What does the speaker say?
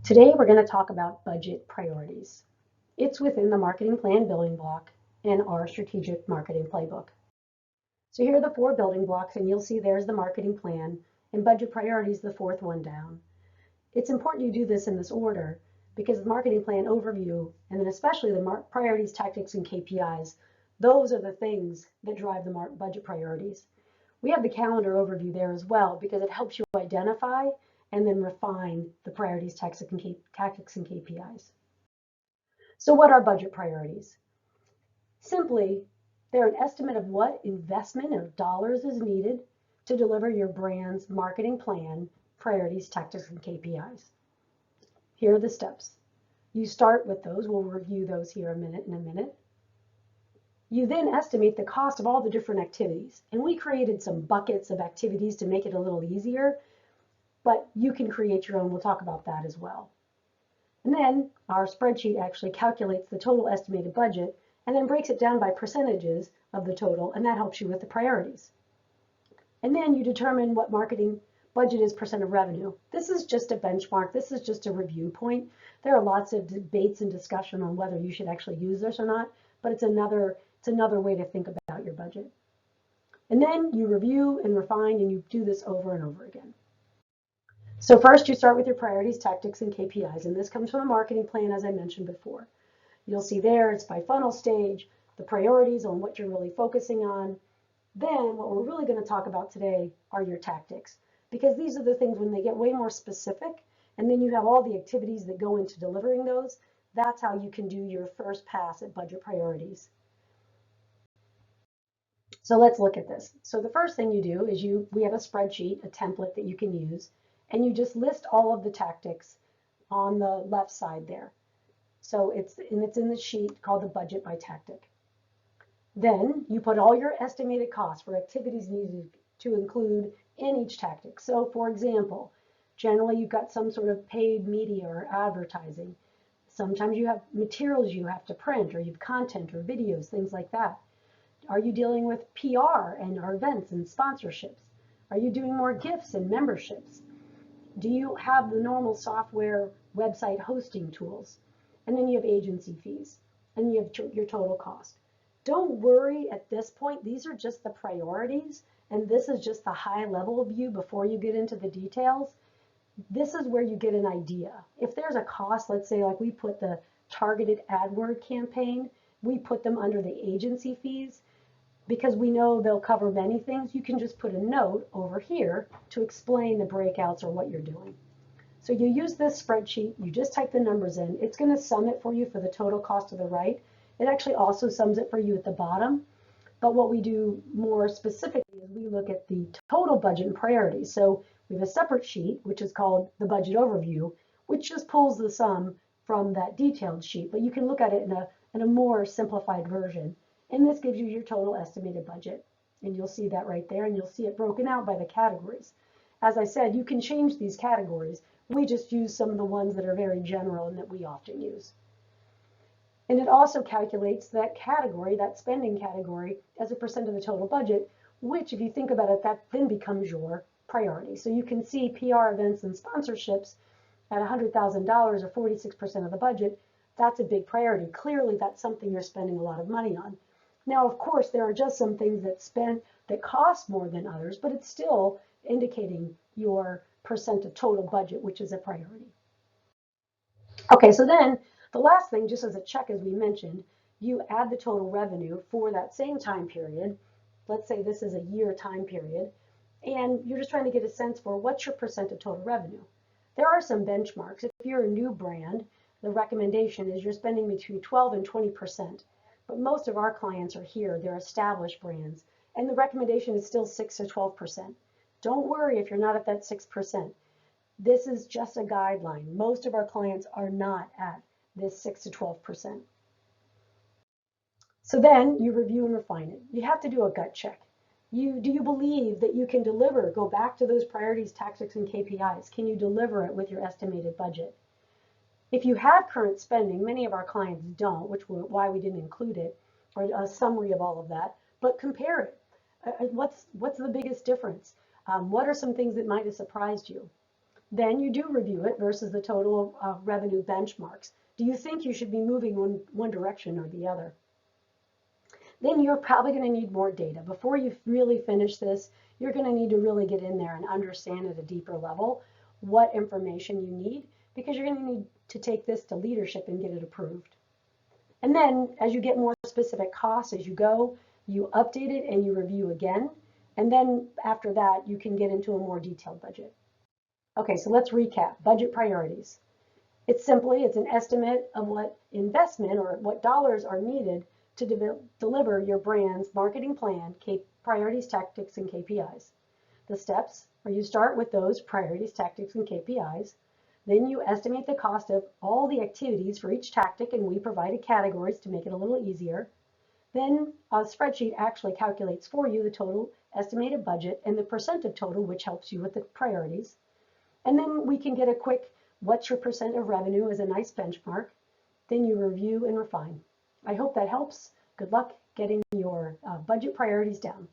Today, we're going to talk about budget priorities. It's within the marketing plan building block in our strategic marketing playbook. So here are the 4 building blocks, and you'll see there's the marketing plan, and budget priorities, the 4th one down. It's important you do this in this order because the marketing plan overview, and then especially the priorities, tactics, and KPIs, those are the things that drive the budget priorities. We have the calendar overview there as well because it helps you identify and then refine the priorities, tactics, and KPIs. So what are budget priorities? Simply, they're an estimate of what investment of dollars is needed to deliver your brand's marketing plan, priorities, tactics, and KPIs. Here are the steps. You start with those. We'll review those here in a minute. You then estimate the cost of all the different activities. And we created some buckets of activities to make it a little easier, but you can create your own. We'll talk about that as well. And then our spreadsheet actually calculates the total estimated budget and then breaks it down by percentages of the total, and that helps you with the priorities. And then you determine what marketing budget is percent of revenue. This is just a benchmark. This is just a review point. There are lots of debates and discussion on whether you should actually use this or not, but it's another way to think about your budget. And then you review and refine, and you do this over and over again. So first, you start with your priorities, tactics, and KPIs, and this comes from the marketing plan, as I mentioned before. You'll see there it's by funnel stage, the priorities on what you're really focusing on. Then what we're really going to talk about today are your tactics, because these are the things when they get way more specific, and then you have all the activities that go into delivering those. That's how you can do your first pass at budget priorities. So let's look at this. So the first thing you do is we have a spreadsheet, a template that you can use, and you just list all of the tactics on the left side there. So it's in the sheet called the budget by tactic. Then you put all your estimated costs for activities needed to include in each tactic. So for example, generally you've got some sort of paid media or advertising. Sometimes you have materials you have to print, or you have content or videos, things like that. Are you dealing with PR and our events and sponsorships? Are you doing more gifts and memberships? Do you have the normal software website hosting tools? And then you have agency fees, and you have your total cost. Don't worry at this point. These are just the priorities, and this is just the high level view before you get into the details. This is where you get an idea. If there's a cost, let's say like we put the targeted AdWord campaign, we put them under the agency fees because we know they'll cover many things. You can just put a note over here to explain the breakouts or what you're doing. So you use this spreadsheet, you just type the numbers in. It's going to sum it for you for the total cost to the right. It actually also sums it for you at the bottom. But what we do more specifically is we look at the total budget and priorities. So we have a separate sheet, which is called the budget overview, which just pulls the sum from that detailed sheet. But you can look at it in a more simplified version. And this gives you your total estimated budget. And you'll see that right there, and you'll see it broken out by the categories. As I said, you can change these categories. We just use some of the ones that are very general and that we often use. And it also calculates that category, that spending category, as a percent of the total budget, which if you think about it, that then becomes your priority. So you can see PR events and sponsorships at $100,000 or 46% of the budget. That's a big priority. Clearly, that's something you're spending a lot of money on. Now, of course, there are just some things that cost more than others, but it's still indicating your percent of total budget, which is a priority. Okay, so then the last thing, just as a check, as we mentioned, you add the total revenue for that same time period. Let's say this is a year time period, and you're just trying to get a sense for what's your percent of total revenue. There are some benchmarks. If you're a new brand, the recommendation is you're spending between 12 and 20%. But most of our clients are here, they're established brands, and the recommendation is still 6 to 12%. Don't worry if you're not at that 6%. This is just a guideline. Most of our clients are not at this 6 to 12%. So then you review and refine it. You have to do a gut check. Do you believe that you can deliver? Go back to those priorities, tactics, and KPIs. Can you deliver it with your estimated budget? If you have current spending, many of our clients don't, which is why we didn't include it, or a summary of all of that, but compare it. What's the biggest difference? What are some things that might have surprised you? Then you do review it versus the total revenue benchmarks. Do you think you should be moving one direction or the other? Then you're probably going to need more data. Before you really finish this, you're going to need to really get in there and understand at a deeper level what information you need, because you're going to need to take this to leadership and get it approved. And then as you get more specific costs as you go, you update it and you review again. And then after that, you can get into a more detailed budget. Okay, so let's recap. Budget priorities. It's an estimate of what investment or what dollars are needed to deliver your brand's marketing plan, priorities, tactics, and KPIs. The steps are you start with those priorities, tactics, and KPIs. Then you estimate the cost of all the activities for each tactic, and we provided categories to make it a little easier. Then a spreadsheet actually calculates for you the total estimated budget and the percent of total, which helps you with the priorities. And then we can get a quick what's your percent of revenue as a nice benchmark. Then you review and refine. I hope that helps. Good luck getting your budget priorities down.